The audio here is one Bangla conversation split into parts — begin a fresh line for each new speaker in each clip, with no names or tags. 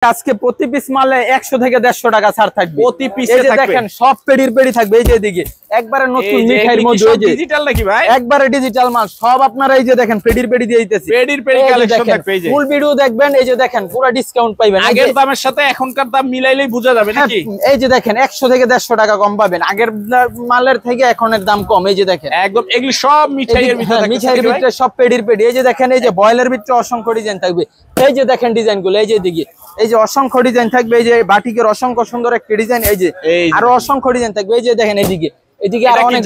আজকে প্রতি পিস মালে 100 থেকে 150 টাকা ছাড় থাকবে
প্রতি পিসে
এই যে
থাকবে।
দেখেন সব পেডির পেডি থাকবে এই যে এদিকে একবারে নতুন মিঠাইয়ের মধ্যে এই যে
ডিজিটাল নাকি ভাই?
একবারে ডিজিটাল মাল সব আপনারা এই যে দেখেন পেডির পেডি দিয়ে দিতেছি।
পেডির পেডি কালেকশন থাকবে এই যে।
ফুল ভিডিও দেখবেন এই যে দেখেন পুরো ডিসকাউন্ট পাবেন।
আগের দামের সাথে এখনকার দাম মিলাইলেই বোঝা যাবে নাকি?
এই যে দেখেন 100 থেকে 150 টাকা কম পাবেন। আগের মালের থেকে এখনের দাম কম এই যে দেখেন।
একদম এগুলি সব মিঠাইয়ের ভিতরে থাকবে।
মিঠাইয়ের ভিতরে সব পেডির পেডি এই যে দেখেন এই যে বয়েলের ভিতরে অসংখ্য ডিজাইন থাকবে। এই যে দেখেন ডিজাইনগুলো এই যে এদিকে এই যে অসংখ্য ডিজাইন থাকবে এই যে বাটিকের অসংখ্য সুন্দর একটা ডিজাইন এই যে আরো অসংখ্য ডিজাইন থাকবে এই যে দেখেন এদিকে আরো অনেক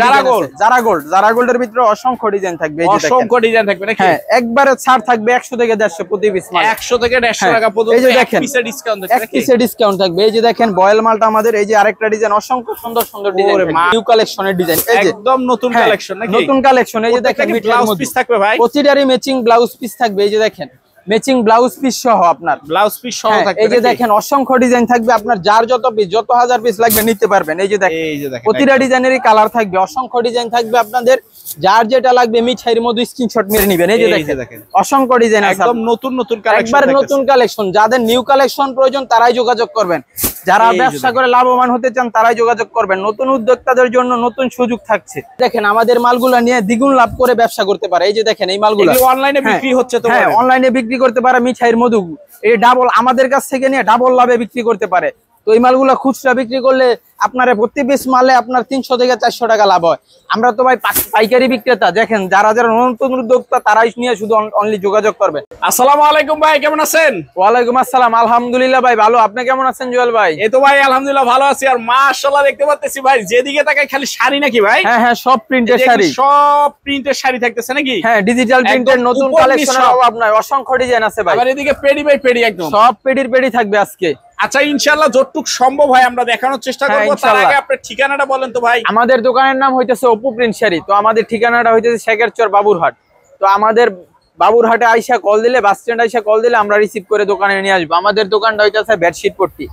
জারা গোল্ডের ভিতরে অসংখ্য ডিজাইন থাকবে এই যে দেখেন অসংখ্য ডিজাইন থাকবে নাকি? হ্যাঁ একবারে ছাড় থাকবে 100 থেকে 150 প্রতি পিস মাল
100 থেকে 150 টাকা পর্যন্ত
এই যে দেখেন
পিসে ডিসকাউন্ট থাকবে নাকি?
পিসে ডিসকাউন্ট থাকবে এই যে দেখেন বয়েল মালটা আমাদের এই যে আরেকটা ডিজাইন অসংখ্য সুন্দর সুন্দর ডিজাইন নিউ কালেকশনের ডিজাইন এই যে
একদম নতুন কালেকশন নাকি?
নতুন কালেকশন এই যে দেখেন
ব্লাউজ পিস থাকবে ভাই
প্রতিটারই ম্যাচিং ব্লাউজ পিস থাকবে এই যে দেখেন ম্যাচিং ব্লাউজ পিস সহ আপনার
ব্লাউজ পিস সহ থাকবে
এই যে দেখেন অসংখ্য ডিজাইন থাকবে আপনার যার যত পিস যত হাজার পিস লাগবে নিতে পারবেন এই যে দেখেন প্রতিটা ডিজাইনেরই কালার থাকবে অসংখ্য ডিজাইন থাকবে আপনাদের যার যেটা লাগবে মিঠাইয়ের মধ্যে স্ক্রিনশট মেরে নেবেন এই যে দেখেন অসংখ্য ডিজাইন আছে
একদম নতুন নতুন কালেকশন
একবার নতুন কালেকশন যাদের নিউ কালেকশন প্রয়োজন তারাই যোগাযোগ করবেন যারা ব্যবসা করে লাভবান হতে চান তারাই যোগাযোগ করবেন নতুন উদ্যোক্তাদের জন্য নতুন সুযোগ থাকছে দেখেন আমাদের মালগুলো নিয়ে দ্বিগুণ লাভ করে ব্যবসা করতে পারে এই যে দেখেন এই মালগুলো
অনলাইনে বিক্রি হচ্ছে তো
হ্যাঁ অনলাইনে বিক্রি করতে পারে মিঠাইয়ের মধু এই ডাবল আমাদের কাছ থেকে নিয়ে ডাবল লাভে বিক্রি করতে পারে তো এই মালগুলো খুচরা বিক্রি করলে আপনার প্রতি পিস মালে আপনার 300 থেকে 400 টাকা লাভ হয় আমরা তো ভাই পাইকারি বিক্রেতা দেখেন যারা যারা নতুন উদ্যোক্তা তারাই নিয়ে শুধু অনলি যোগাযোগ করবেন।
আসসালামু আলাইকুম ভাই কেমন আছেন?
ওয়ালাইকুম আসসালাম আলহামদুলিল্লাহ ভাই ভালো আপনি কেমন আছেন জুয়েল ভাই?
এই তো ভাই আলহামদুলিল্লাহ ভালো আছি আর মাশাআল্লাহ দেখতে পাচ্ছি ভাই যেদিকে তাকাই খালি শাড়ি নাকি ভাই?
হ্যাঁ হ্যাঁ সব প্রিন্টের শাড়ি
সব প্রিন্টের শাড়ি থাকতেছে নাকি?
হ্যাঁ ডিজিটাল প্রিন্টের নতুন কালেকশনের অভাব নাই অসংখ্য ডিজাইন আছে ভাই
আবার এদিকে পেডি বাই পেডি একদম
সব পেডির পেডি থাকবে আজকে।
আচ্ছা ইনশাআল্লাহ যতটুকু সম্ভব হয় আমরা দেখানোর চেষ্টা করব তার আগে আপনার ঠিকানাটা বলেন তো ভাই।
আমাদের দোকানের নাম হইতেছে অপু প্রিন্ট শাড়ি তো আমাদের ঠিকানাটা হইতেছে শেখেরচর বাবুরহাট তো আমাদের বাবুরহাটে আইসা কল দিলে বাস স্ট্যান্ড আইসা কল দিলে আমরা রিসিভ করে দোকানে নিয়ে আসবো আমাদের দোকানটা হইতেছে বেডশিট পট্টি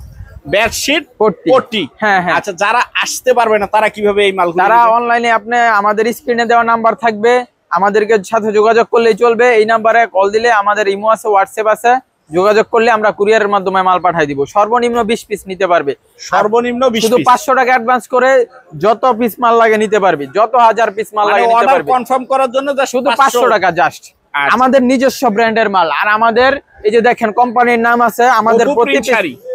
পট্টি হ্যাঁ হ্যাঁ
আচ্ছা যারা আসতে পারবে না তারা কিভাবে এই মালগুলো
তারা অনলাইনে আপনি আমাদের স্ক্রিনে দেওয়া নাম্বার থাকবে আমাদেরকে সাথে যোগাযোগ করলেই চলবে এই নাম্বারে কল দিলে আমাদের ইমো আছে হোয়াটসঅ্যাপ আছে যোগাযোগ করলে আমরা কুরিয়ারের মাধ্যমে মাল পাঠিয়ে দিব সর্বনিম্ন 20 পিস নিতে পারবে
সর্বনিম্ন 20
শুধু 500 টাকা অ্যাডভান্স করে যত পিস মাল লাগে নিতে পারবি যত হাজার পিস মাল লাগে নিতে পারবি
অর্ডার কনফার্ম করার জন্য
শুধু 500 টাকা জাস্ট আমাদের নিজস্ব ব্র্যান্ডের মাল আর আমাদের এই যে দেখেন কোম্পানির নাম আছে আমাদের প্রতি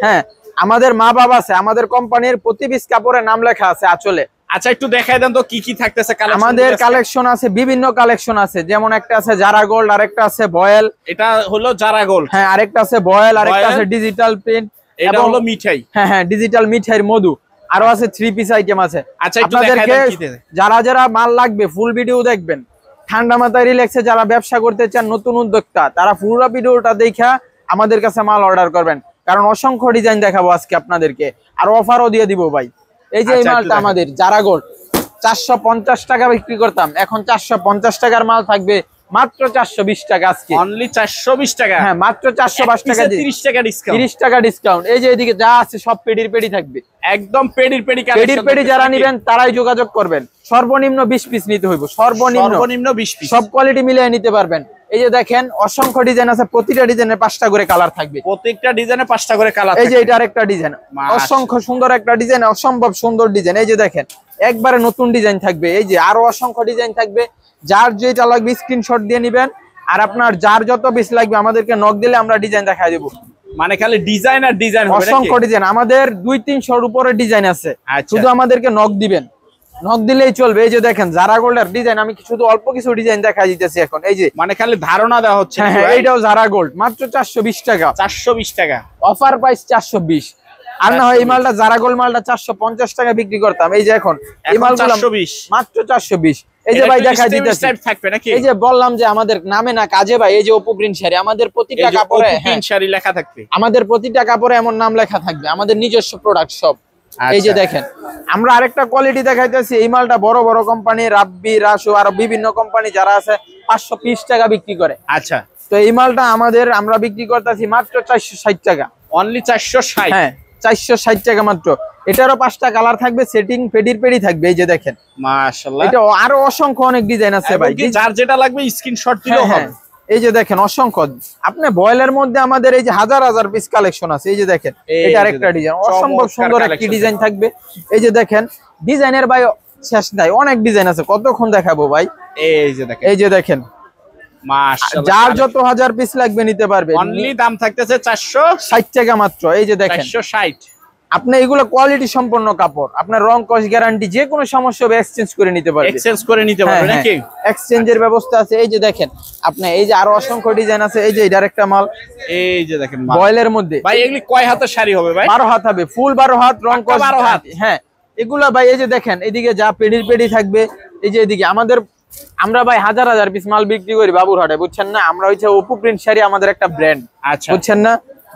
হ্যাঁ আমাদের মা বাবা আছে আমাদের কোম্পানির প্রতি পিস কাপড়ের নাম লেখা আছে আঁচলে।
আচ্ছা একটু দেখাই দেন তো কি কি থাকতেছে কালেকশন
আমাদের কালেকশন আছে বিভিন্ন কালেকশন আছে যেমন একটা আছে জারা গোল্ড আরেকটা আছে বয়েল
এটা হলো জারা গোল্ড
হ্যাঁ আরেকটা আছে বয়েল আরেকটা আছে ডিজিটাল প্রিন্ট
এটা হলো মিঠাই
হ্যাঁ হ্যাঁ ডিজিটাল মিঠাইয়ের মধু আরো আছে 3 পিস আইটেম আছে।
আচ্ছা একটু দেখাই দেন কি
যারা যারা মাল লাগবে ফুল ভিডিও দেখবেন ঠান্ডা মাথায় রিল্যাক্সে যারা ব্যবসা করতে চান নতুন উদ্যোক্তা তারা পুরো ভিডিওটা দেখা আমাদের কাছে মাল অর্ডার করবেন কারণ অসংখ্য ডিজাইন দেখাবো আজকে আপনাদেরকে আর অফারও দিয়ে দিব ভাই এই যে এই মালটা আমাদের জারা গোল্ড 450 টাকা বিক্রি করতাম এখন 450 টাকার মাল থাকবে মাত্র 420 টাকা আজকে
অনলি 420 টাকা
হ্যাঁ মাত্র 420 টাকা
30 টাকা ডিসকাউন্ট
30 টাকা ডিসকাউন্ট এই যে এদিকে যা আছে সব পেডির পেডি থাকবে
একদম পেডির পেডি
পেডির পেডি যারা নেবেন তারাই যোগাযোগ করবেন সর্বনিম্ন 20 পিস নিতে হইব সর্বনিম্ন
20 পিস
সব কোয়ালিটি মিলিয়ে নিতে পারবেন এই যে দেখেন অসংখ্য ডিজাইন আছে প্রতিটা ডিজাইনের 5টা করে কালার থাকবে
প্রত্যেকটা ডিজাইনে 5টা করে কালার
এই যে এটা আরেকটা ডিজাইন অসংখ্য সুন্দর একটা ডিজাইন অসম্ভব সুন্দর ডিজাইন এই যে দেখেন একবারে নতুন ডিজাইন থাকবে এই যে আরো অসংখ্য ডিজাইন থাকবে যার যেটা লাগবে স্ক্রিনশট দিয়ে নেবেন আর আপনার যার যত পিস লাগবে আমাদেরকে নক দিলে আমরা ডিজাইন দেখায় দেব
মানে খালি ডিজাইন আর ডিজাইন হবে
অসংখ্য ডিজাইন আমাদের 2-300 এর উপরে ডিজাইন আছে শুধু আমাদেরকে নক দিবেন নক দিলেই চলবে এই যে দেখেন জারা গোল্ডের ডিজাইন আমি শুধু অল্প কিছু ডিজাইন দেখাই দিতেছি এখন এই যে
মানে খালি ধারণা দেওয়া হচ্ছে
হ্যাঁ এইটাও জারা গোল্ড মাত্র 420 টাকা
420 টাকা
অফার প্রাইস 420 আর না হয় এই মালটা জারা গোল্ড মালটা 450 টাকা বিক্রি করতাম এই যে এখন এই মালগুলো
420
মাত্র 420 এই যে ভাই দেখাই দিতেছি
থাকবে নাকি
এই যে বললাম যে আমাদের নামে না কাজে ভাই এই যে অপু প্রিন্ট শাড়ি আমাদের প্রতিটা কাপড়ে
প্রিন্ট শাড়ি লেখা থাকবে
আমাদের প্রতিটা কাপড়ে এমন নাম লেখা থাকবে আমাদের নিজস্ব প্রোডাক্ট সব এই যে দেখেন আমরা আরেকটা কোয়ালিটি দেখাইতেছি এই মালটা বড় বড় কোম্পানি রাব্বি রাসু আর বিভিন্ন কোম্পানি যারা আছে 520 টাকা বিক্রি করে
আচ্ছা
তো এই মালটা আমাদের আমরা বিক্রি করতেছি মাত্র 460 টাকা
অনলি 460
হ্যাঁ 460 টাকা মাত্র এটারও 5টা কালার থাকবে সেটিং পেডির পেডি থাকবে এই যে দেখেন
মাশাআল্লাহ
এটা আরো অসংখ্য অনেক ডিজাইন আছে ভাই
যার যেটা লাগবে স্ক্রিনশট দিলেও হবে
এই যে দেখেন অসংখ্য, আপনি বয়েলের মধ্যে আমাদের এই যে হাজার হাজার পিস কালেকশন আছে। এই যে দেখেন এটা আরেকটা ডিজাইন, অসম্ভব সুন্দর একটি ডিজাইন থাকবে। এই যে দেখেন ডিজাইনের ভাই শেষ নাই, অনেক ডিজাইন আছে, কতক্ষণ দেখাবো ভাই। এই যে দেখেন
মাশাআল্লাহ,
যার যত হাজার পিস লাগবে নিতে পারবে।
অনলি দাম থাকতেছে 460
টাকা মাত্র। এই যে দেখেন
460।
আপনি এগুলো কোয়ালিটি সম্পন্ন কাপড়, আপনার রং কস গ্যারান্টি, যে কোনো সমস্যা হবে এক্সচেঞ্জ করে নিতে পারবেন।
এক্সচেঞ্জ করে নিতে পারবেন নাকি?
এক্সচেঞ্জের ব্যবস্থা আছে। এই যে দেখেন আপনি এই যে আরো অসংখ্য ডিজাইন আছে। এই যে এটা আরেকটা মাল,
এই যে দেখেন
বয়েলের মধ্যে।
ভাই এগুলি কয় হাতের শাড়ি হবে ভাই?
12 হাত হবে, ফুল 12 হাত, রং কস
12 হাত।
হ্যাঁ এগুলা ভাই এই যে দেখেন এদিকে যা পেডির পেডি থাকবে। এই যে এদিকে আমরা ভাই হাজার হাজার পিস মাল বিক্রি করি বাবুরহাটে, বুঝছেন না? আমরা হচ্ছে অপু প্রিন্ট শাড়ি আমাদের একটা ব্র্যান্ড,
আচ্ছা
বুঝছেন না?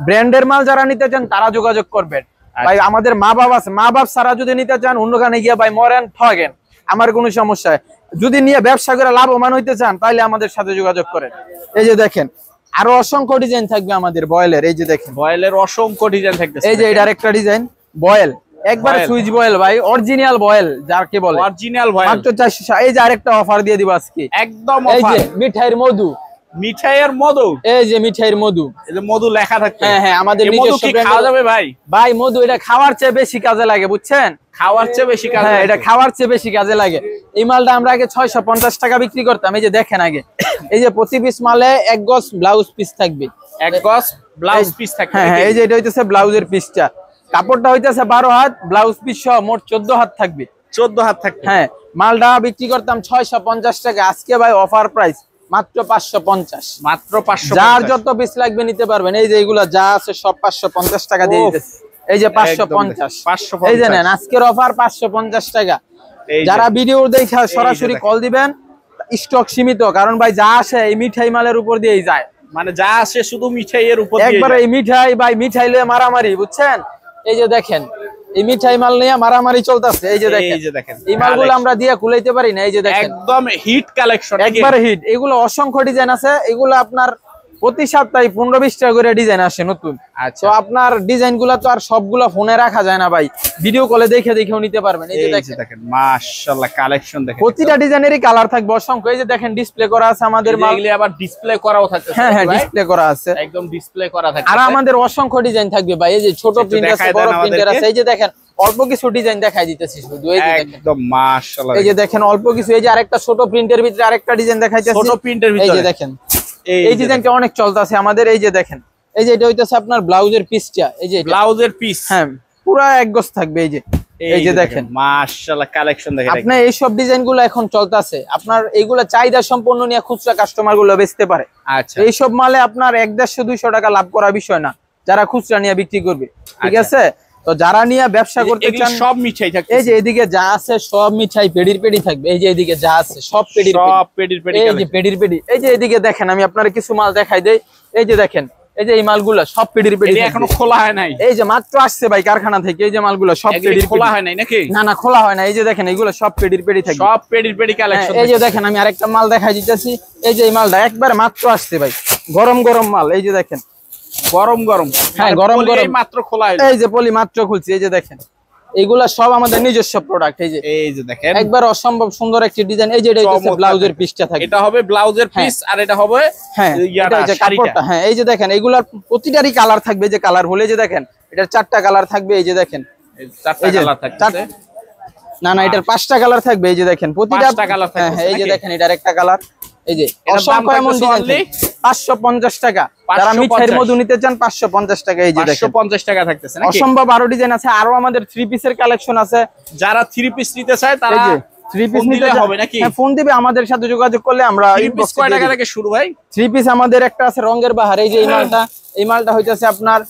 ব্র্যান্ডের মাল যারা নিতে চান তারা যোগাযোগ করবেন ভাই। আমাদের মা বাবা আছে, মা বাপ সারা যদি নিতে চান অন্যখানে গিয়ে ভাই মরেন ঠগেন, আমার কোনো সমস্যা। যদি নিয়ে ব্যবসা করে লাভবান হইতে চান তাহলে আমাদের সাথে যোগাযোগ করেন। এই যে দেখেন আরো অসংখ্য ডিজাইন থাকবে আমাদের বয়েলের। এই যে দেখেন
বয়েলের অসংখ্য ডিজাইন থাকতেছে।
এই যে এটা আরেকটা ডিজাইন বয়েল, একবারে সুইচ বয়েল ভাই, অরিজিনাল বয়েল যাকে বলে,
অরিজিনাল বয়েল
মাত্র 400। এই যে আরেকটা অফার দিয়ে দিব আজকে
একদম
এই যে
অফার,
মিঠাইয়ের মধু।
মিঠাইয়ের মধু,
এই যে মিঠাইয়ের মধু,
এই যে মধু লেখা থাকবে।
হ্যাঁ আমাদের
মধু
নিজস্ব
কি
ব্র্যান্ড।
খাওয়া যাবে ভাই?
ভাই মধু এটা খাওয়ার চেয়ে বেশি কাজে লাগে, বুঝছেন?
খাওয়ার চেয়ে বেশি কাজে
হ্যাঁ
লাগে।
এটা খাওয়ার চেয়ে বেশি কাজে লাগে। এই মালটা আমরা আগে 650 টাকা বিক্রি করতাম। এই যে দেখেন আগে এই যে প্রতি পিস মালে এক গজ ব্লাউজ পিস থাকবে,
এক গজ ব্লাউজ পিস থাকবে।
হ্যাঁ এই যে এটা হইতেছে ব্লাউজের পিসটা, কাপড়টা হইতেছে 12 হাত, ব্লাউজ পিস সহ মোট 14 হাত থাকবে।
14 হাত থাকবে।
হ্যাঁ মালটা বিক্রি করতাম 650 টাকা, আজকে ভাই অফার প্রাইস মাত্র 550।
মাত্র 550।
যার যত পিস লাগবে নিতে পারবেন। এই যে এগুলা যা আছে সব 550 টাকা দিয়ে দিতেছে। এই যে 550, এই যে নেন আজকের অফার 550 টাকা। যারা ভিডিও দেখে সরাসরি কল দিবেন, স্টক সীমিত, কারণ ভাই যা আসে এই মিঠাই মালের উপর দিয়েই যায়,
মানে যা আসে শুধু মিঠাইয়ের উপর দিয়ে
একবারে এই মিঠাই ভাই, মিঠাই লয়ে মারামারি, বুঝছেন? এই যে দেখেন এই মিঠাই মাল নিয়ে মারামারি চলতেছে। এই যে দেখেন এই মালগুলো আমরা দিয়ে খুলাইতে পারি না। এই যে দেখেন
একদম হিট কালেকশন,
একবারে হিট। এগুলো অসংখ্য ডিজাইন আছে, এগুলো আপনার প্রতি সপ্তাহে 15-20 টাকা করে ডিজাইন আসে নতুন।
আচ্ছা
তো আপনার ডিজাইন গুলা তো আর সবগুলা ফোনে রাখা যায় না ভাই, ভিডিও কলে দেখেও নিতে পারবেন। এই যে দেখেন
মাশাআল্লাহ কালেকশন দেখেন,
প্রতিটা ডিজাইনেরই কালার থাকবে অসংখ্য। এই যে দেখেন ডিসপ্লে করা আছে আমাদের মাল,
এগুলি আবার ডিসপ্লে করাও থাকে।
হ্যাঁ ডিসপ্লে করা আছে,
একদম ডিসপ্লে করা থাকে।
আর আমাদের অসংখ্য ডিজাইন থাকবে ভাই। এই যে ছোট প্রিন্ট আছে, বড় প্রিন্টার আছে। এই যে দেখেন অল্প কিছু ডিজাইন দেখাই দিতেছি শুধু। এই যে দেখেন
একদম মাশাআল্লাহ,
এই যে দেখেন অল্প কিছু। এই যে আরেকটা ছোট প্রিন্টের ভিতরে আরেকটা ডিজাইন দেখাইতেছি,
ছোট প্রিন্টের ভিতরে।
এই যে দেখেন এই ডিজাইনটা অনেক চলতেছে আমাদের। এই যে দেখেন এই যে এটা হইতাছে আপনার ব্লাউজের পিসটা। এই যে
ব্লাউজের পিস,
হ্যাঁ পুরো এক গজ থাকবে। এই যে দেখেন
মাশাআল্লাহ কালেকশন দেখেন।
আপনি এই সব ডিজাইন গুলো এখন চলতেছে, আপনার এইগুলা চাহিদা সম্পন্ন নিয়ে খুচরা কাস্টমার গুলো বেচতে পারে।
আচ্ছা
এই সব মালে আপনার 150-200 টাকা লাভ করার বিষয় না, যারা খুচরা নিয়ে বিক্রি করবে, ঠিক আছে? তো যারা নিয়ে ব্যবসা করতে চান,
সব মিঠাই থাকবে।
এই যে এদিকে যা আছে সব মিঠাই পেডির পেডি থাকবে। এই যে এদিকে যা আছে সব পেডির পেডি, এই যে পেডির পেডি। এই যে এদিকে দেখেন আমি আপনার কিছু মাল দেখাই দেই। এই যে দেখেন এই যে এই মালগুলা সব পেডির পেডি,
এখনো খোলা হয় নাই।
এই যে মাত্র আসছে ভাই কারখানা থেকে। এই যে মালগুলা সব পেডির
খোলা হয় নাই নাকি?
না খোলা হয় না। এই যে দেখেন এগুলো সব পেডির পেডি থাকবে,
সব পেডির পেডি কালেকশন।
এই যে দেখেন আমি আরেকটা মাল দেখাই দিতেছি। এই যে এই মালটা একবারে মাত্র আসছে ভাই, গরম গরম মাল। এই যে দেখেন
গরম গরম,
হ্যাঁ গরম গরম
মাত্র খোলা হলো।
এই যে পলি মাত্র খুলছি। এই যে দেখেন এগুলা সব আমাদের নিজস্ব প্রোডাক্ট। এই যে দেখেন একবার অসম্ভব সুন্দর একটি ডিজাইন। এই যে এটা হচ্ছে ব্লাউজের পিসটা থাকে,
এটা হবে ব্লাউজের পিস, আর এটা হবে
হ্যাঁ এটা হচ্ছে কাপড়টা। হ্যাঁ এই যে দেখেন এগুলার প্রতিটারই কালার থাকবে। যে কালার হলে যে দেখেন এটার 4টা কালার থাকবে। এই যে দেখেন
4টা কালার থাকবে,
না এটার 5টা কালার থাকবে। এই যে দেখেন প্রতিটা
কালার থাকবে।
হ্যাঁ এই যে দেখেন এটার একটা কালার। এই যে অসংখ্য এমন ডিজাইন 550 টাকা। যারা মিঠাইয়ের মধু নিতে চান 550 টাকা। এই যে দেখেন
550 টাকা থাকতেছে নাকি?
অসম্ভব আরো ডিজাইন আছে, আরো আমাদের 3 পিসের কালেকশন আছে।
যারা 3 পিস নিতে চায় তারা
3 পিস নিতে
হবে নাকি?
হ্যাঁ ফোন দিবে, আমাদের সাথে যোগাযোগ করলে আমরা
3 পিস কয় টাকা থেকে শুরু ভাই?
3 পিস আমাদের একটা আছে রঙের বাহার। এই যে এই মালটা হইতাছে আপনার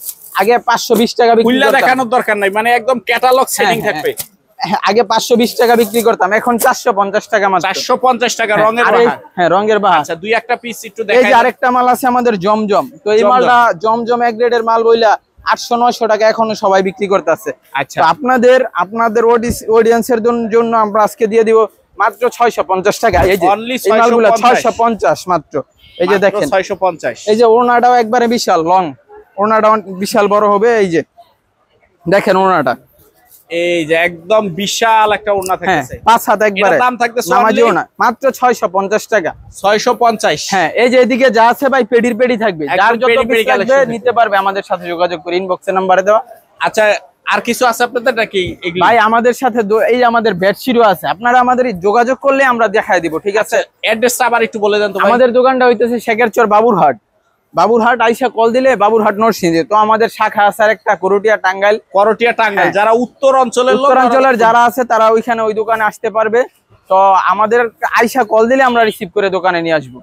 আগে 520 টাকা বিক্রি করতাম।
দেখানোর দরকার নাই, মানে একদম ক্যাটালগ সেটিং থাকবে।
আগে 520 টাকা বিক্রি করতাম, এখন 450 টাকা মাত্র।
450 টাকা রঙের বাহার।
হ্যাঁ রঙের বাহার।
আচ্ছা দুই একটা পিস একটু দেখাই।
এই যে আরেকটা মাল আছে আমাদের জমজম। তো এই মালটা জমজম এক গ্রেডের মাল বইলা 800-900 টাকা এখনো সবাই বিক্রি করতেছে।
আচ্ছা
তো আপনাদের অডিয়েন্সের জন্য আমরা আজকে দিয়ে দিব মাত্র 650 টাকা। এই যে এই মালগুলো 650 মাত্র। এই যে দেখেন
650।
এই যে ওড়নাটাও একবারে বিশাল লং, ওড়নাটাও বিশাল বড় হবে। এই যে দেখেন ওড়নাটা
এই যে একদম বিশাল একটা ওড়না থাকতেছে।
5 হাত একবারে।
দাম থাকতেছে
নামাজিও না, মাত্র 650 টাকা।
650।
হ্যাঁ, এই যে এদিকে যা আছে ভাই পেডির পেডি থাকবে, যার যত পিস লাগবে নিতে পারবে, আমাদের সাথে যোগাযোগ করে ইনবক্সে নাম্বারে দেওয়া।
আচ্ছা, আর কিছু আছে আপনাদের নাকি?
ভাই আমাদের সাথে এই যে আমাদের বেডশিটও আছে, আপনারা আমাদের যোগাযোগ করলে আমরা দেখায় দিব, ঠিক আছে?
অ্যাড্রেসটা আবার একটু বলে দেন তো ভাই।
আমাদের দোকানটা হইতেছে শেখেরচর বাবুরহাট। বাবুরহাট আইসা কল দিলে বাবুরহাট নরসিংদী। তো আমাদের শাখা আছে একটা করটিয়া টাঙ্গাইল।
করটিয়া টাঙ্গাইল। যারা উত্তর অঞ্চলের
যারা আছে তারা ওইখানে ওই দোকানে আসতে পারবে। তো আমাদের আইসা কল দিলে আমরা রিসিভ করে দোকানে নিয়ে আসবো।